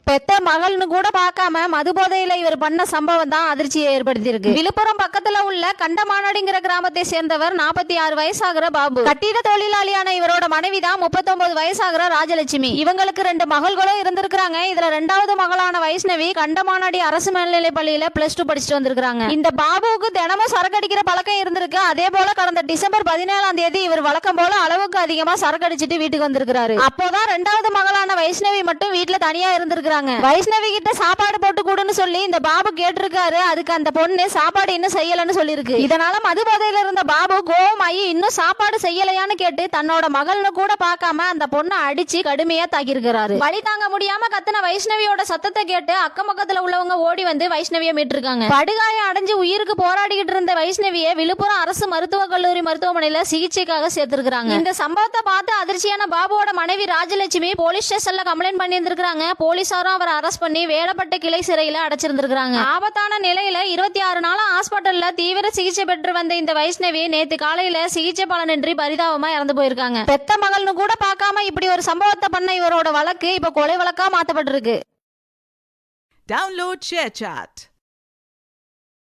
பெத்த மகள்னு கூட பார்க்காம மது போதையில இவர் பண்ண சம்பவம் தான் அதிர்ச்சியை ஏற்படுத்தியிருக்கு. விழுப்புரம் பக்கத்துல உள்ள கண்டமானாடிங்கிற கிராமத்தை சேர்ந்தவர் 46 வயசாகிற பாபு. கட்டிட தொழிலாளியான இவரோட மனைவி தான் 39 வயசாகிற ராஜலட்சுமி. இவங்களுக்கு 2 மகள்களும் இருந்திருக்காங்க. இதுல 2வது மகளான வைஷ்ணவி கண்டமானாடி அரசு மேல்நிலை பள்ளியில +2 படிச்சுட்டு வந்திருக்காங்க. இந்த பாபுவுக்கு தினமும் சரக்கு அடிக்கிற பழக்கம் இருந்திருக்கு. அதே போல கடந்த டிசம்பர் 17ஆம் தேதி இவர் வழக்கம் போல அளவுக்கு அதிகமா சரக்கு அடிச்சிட்டு வீட்டுக்கு வந்திருக்காரு. அப்போதான் 2வது மகளான வைஷ்ணவி மட்டும் வீட்டுல தனியா இருந்திருக்காங்க. வைஷ்ணவி கிட்ட சாப்பாடு போட்டு கூடுன்னு சொல்லி இந்த பாபு கேட்டிருக்காரு. அதுக்கு அந்த பொண்ணு சாப்பாடு இன்னும் செய்யலன்னு சொல்லிருக்கு. இதனால மது போதையில இருந்த பாபு கோவமாயி இன்னும் சாப்பாடு செய்யலையான்னு கேட்டு தன்னோட மகள்னு கூட பார்க்காம அந்த பொண்ணை அடிச்சு கடுமையா தாக்கியிருக்கிறாரு. வழி தாங்க முடியாம கத்துன வைஷ்ணவியோட சத்தத்தை கேட்டு அக்கம் பக்கத்துல உள்ளவங்க ஓடி வந்து வைஷ்ணவியை மீட்டிருக்காங்க. படுகாயம் அடைஞ்சு உயிருக்கு போராடிக்கிட்டு இருந்த வைஷ்ணவியை விழுப்புரம் அரசு மருத்துவக் கல்லூரி மருத்துவமனையில சிகிச்சைக்காக சேர்த்திருக்காங்க. இந்த சம்பவத்தை பார்த்து அதிர்ச்சியான பாபுவோட மனைவி ராஜலட்சுமி போலீஸ் ஸ்டேஷன்ல கம்ப்ளைண்ட் பண்ணி இருந்திருக்காங்க. போலீசாரும் அவரை அரெஸ்ட் பண்ணி வேடப்பட்ட கிளை சிறையில அடைச்சிருந்திருக்காங்க. ஆபத்தான நிலையில 26 நாளா ஹாஸ்பிட்டல்ல தீவிர சிகிச்சை பெற்று வந்த இந்த வைஷ்ணவி நேத்து காலையில சிகிச்சை பலனின்றி பரிதாபமா இறந்து போயிருக்காங்க. பெத்த மகள்னு கூட பார்க்காம இப்படி ஒரு சம்பவத்தை பண்ண இவரோட வழக்கு இப்ப கொலை வழக்கா மாத்தப்பட்டிருக்கு. Download ShareChat.